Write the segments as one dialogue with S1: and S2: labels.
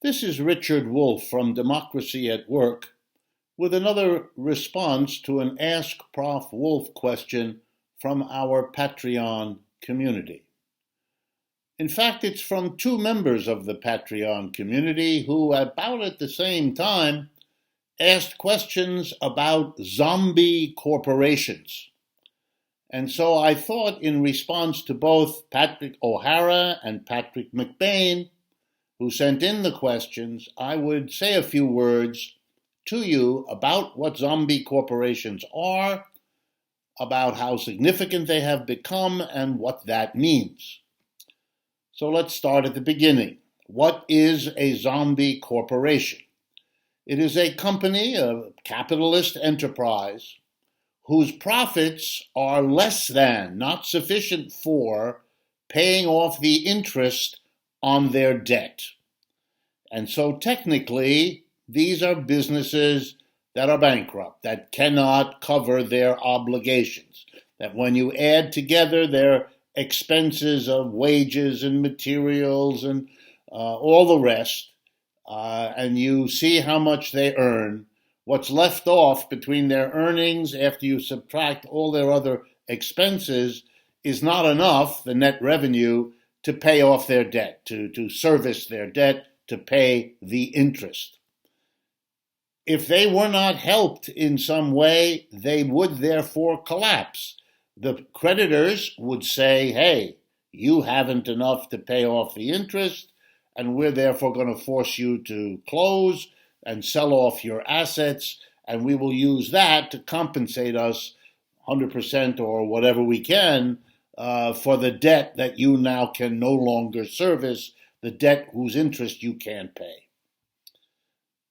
S1: This is Richard Wolff from Democracy at Work with another response to an Ask Prof Wolff question from our Patreon community. In fact, it's from two members of the Patreon community who, about at the same time, asked questions about zombie corporations. And so I thought, in response to both Patrick O'Hara and Patrick McBain, who sent in the questions, I would say a few words to you about what zombie corporations are, about how significant they have become, and what that means. So let's start at the beginning. What is a zombie corporation? It is a company, a capitalist enterprise, whose profits are less than, not sufficient for, paying off the interest on their debt. And so technically, these are businesses that are bankrupt, that cannot cover their obligations, that when you add together their expenses of wages and materials and all the rest, and you see how much they earn, what's left off between their earnings after you subtract all their other expenses is not enough, the net revenue, to pay off their debt, to service their debt, to pay the interest. If they were not helped in some way, they would therefore collapse. The creditors would say, hey, you haven't enough to pay off the interest, and we're therefore going to force you to close and sell off your assets, and we will use that to compensate us 100% or whatever we can for the debt that you now can no longer service, the debt whose interest you can't pay.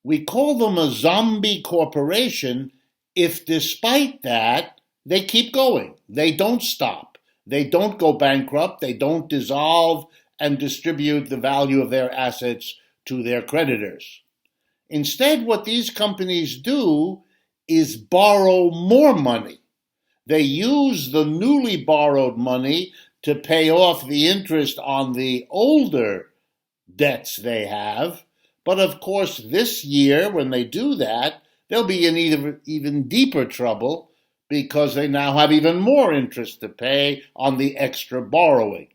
S1: We call them a zombie corporation if, despite that, they keep going. They don't stop. They don't go bankrupt. They don't dissolve and distribute the value of their assets to their creditors. Instead, what these companies do is borrow more money. They use the newly borrowed money to pay off the interest on the older debts they have. But of course, this year, when they do that, they'll be in even deeper trouble because they now have even more interest to pay on the extra borrowing.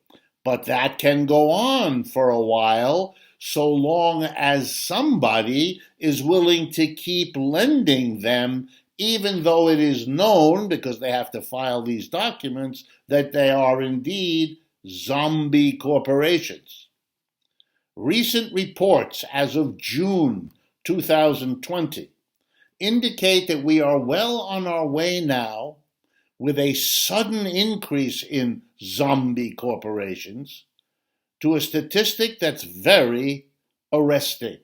S1: But that can go on for a while, so long as somebody is willing to keep lending them, even though it is known, because they have to file these documents, that they are indeed zombie corporations. Recent reports as of June 2020 indicate that we are well on our way now, with a sudden increase in zombie corporations, to a statistic that's very arresting.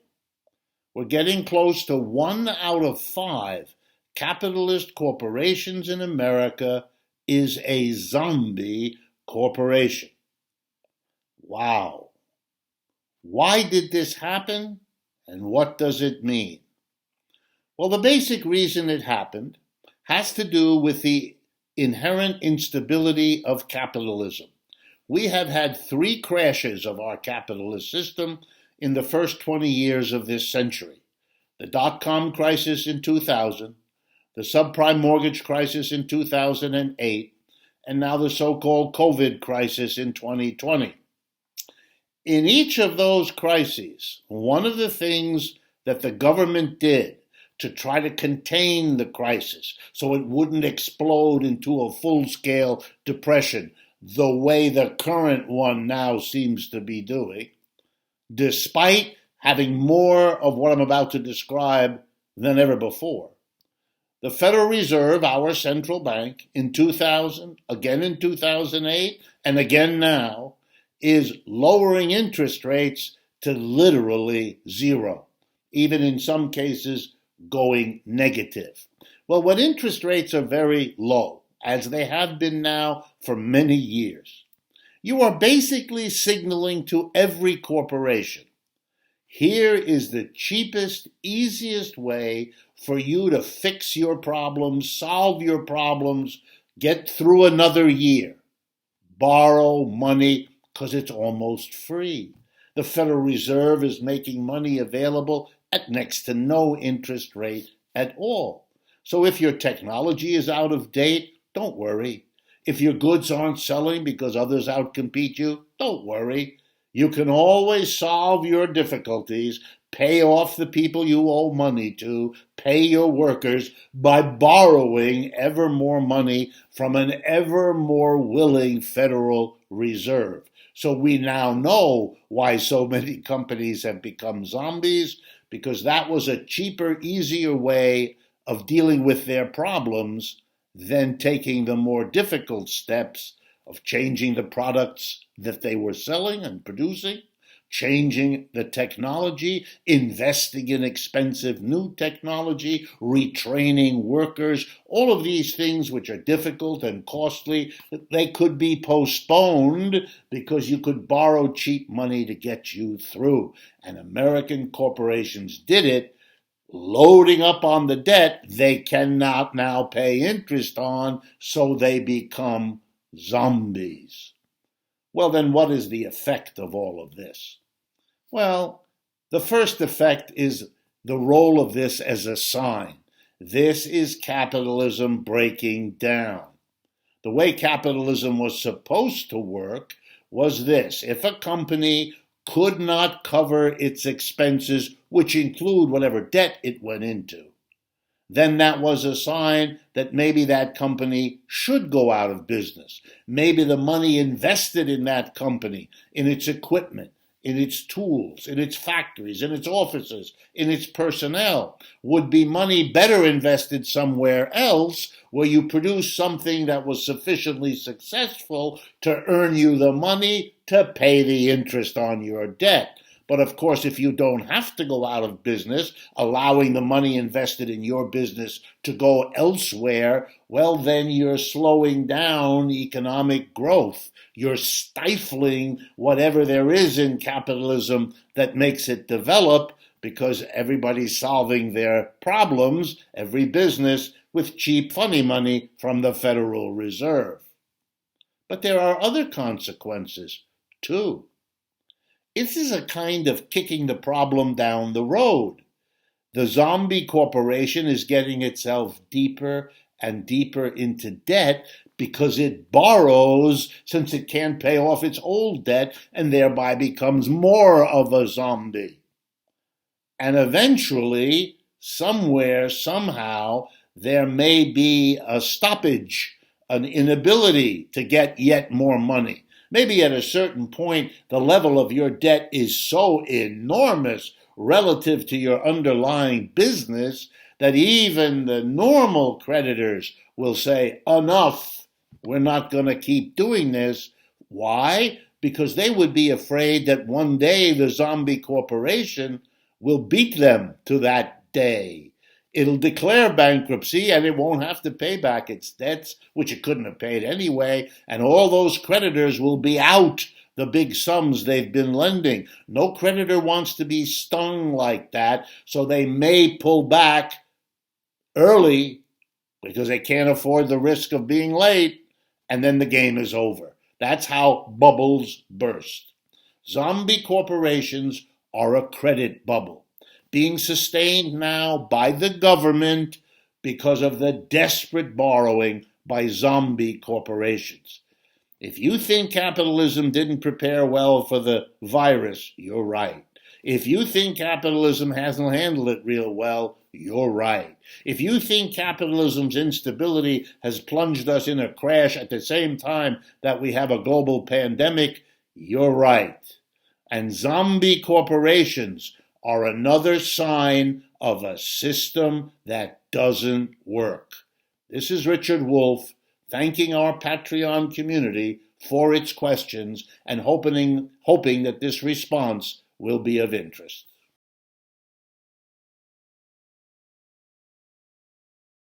S1: We're getting close to 1 out of 5 capitalist corporations in America is a zombie corporation. Wow. Why did this happen, and what does it mean? Well, the basic reason it happened has to do with the inherent instability of capitalism. We have had 3 crashes of our capitalist system in the first 20 years of this century. The dot-com crisis in 2000, the subprime mortgage crisis in 2008, and now the so-called COVID crisis in 2020. In each of those crises, one of the things that the government did to try to contain the crisis so it wouldn't explode into a full-scale depression the way the current one now seems to be doing, despite having more of what I'm about to describe than ever before. The Federal Reserve, our central bank, in 2000, again in 2008, and again now, is lowering interest rates to literally zero, even in some cases going negative. Well, when interest rates are very low, as they have been now for many years, you are basically signaling to every corporation, here is the cheapest, easiest way for you to fix your problems, solve your problems, get through another year. Borrow money because it's almost free. The Federal Reserve is making money available at next to no interest rate at all. So if your technology is out of date, don't worry. If your goods aren't selling because others outcompete you, don't worry. You can always solve your difficulties, pay off the people you owe money to, pay your workers by borrowing ever more money from an ever more willing Federal Reserve. So we now know why so many companies have become zombies, because that was a cheaper, easier way of dealing with their problems than taking the more difficult steps of changing the products that they were selling and producing, changing the technology, investing in expensive new technology, retraining workers, all of these things which are difficult and costly, they could be postponed because you could borrow cheap money to get you through. And American corporations did it, loading up on the debt they cannot now pay interest on, so they become zombies. Well, then what is the effect of all of this? Well, the first effect is the role of this as a sign. This is capitalism breaking down. The way capitalism was supposed to work was this: if a company could not cover its expenses, which include whatever debt it went into, then that was a sign that maybe that company should go out of business. Maybe the money invested in that company, in its equipment, in its tools, in its factories, in its offices, in its personnel, would be money better invested somewhere else, where you produce something that was sufficiently successful to earn you the money to pay the interest on your debt. But of course, if you don't have to go out of business, allowing the money invested in your business to go elsewhere, well, then you're slowing down economic growth. You're stifling whatever there is in capitalism that makes it develop, because everybody's solving their problems, every business, with cheap, funny money from the Federal Reserve. But there are other consequences, too. This is a kind of kicking the problem down the road. The zombie corporation is getting itself deeper and deeper into debt because it borrows, since it can't pay off its old debt, and thereby becomes more of a zombie. And eventually, somewhere, somehow, there may be a stoppage, an inability to get yet more money. Maybe at a certain point, the level of your debt is so enormous relative to your underlying business that even the normal creditors will say, enough, we're not going to keep doing this. Why? Because they would be afraid that one day the zombie corporation will beat them to that day. It'll declare bankruptcy, and it won't have to pay back its debts, which it couldn't have paid anyway, and all those creditors will be out the big sums they've been lending. No creditor wants to be stung like that, so they may pull back early because they can't afford the risk of being late, and then the game is over. That's how bubbles burst. Zombie corporations are a credit bubble, being sustained now by the government because of the desperate borrowing by zombie corporations. If you think capitalism didn't prepare well for the virus, you're right. If you think capitalism hasn't handled it real well, you're right. If you think capitalism's instability has plunged us in a crash at the same time that we have a global pandemic, you're right. And zombie corporations are another sign of a system that doesn't work. This is Richard Wolff, thanking our Patreon community for its questions and hoping that this response will be of interest.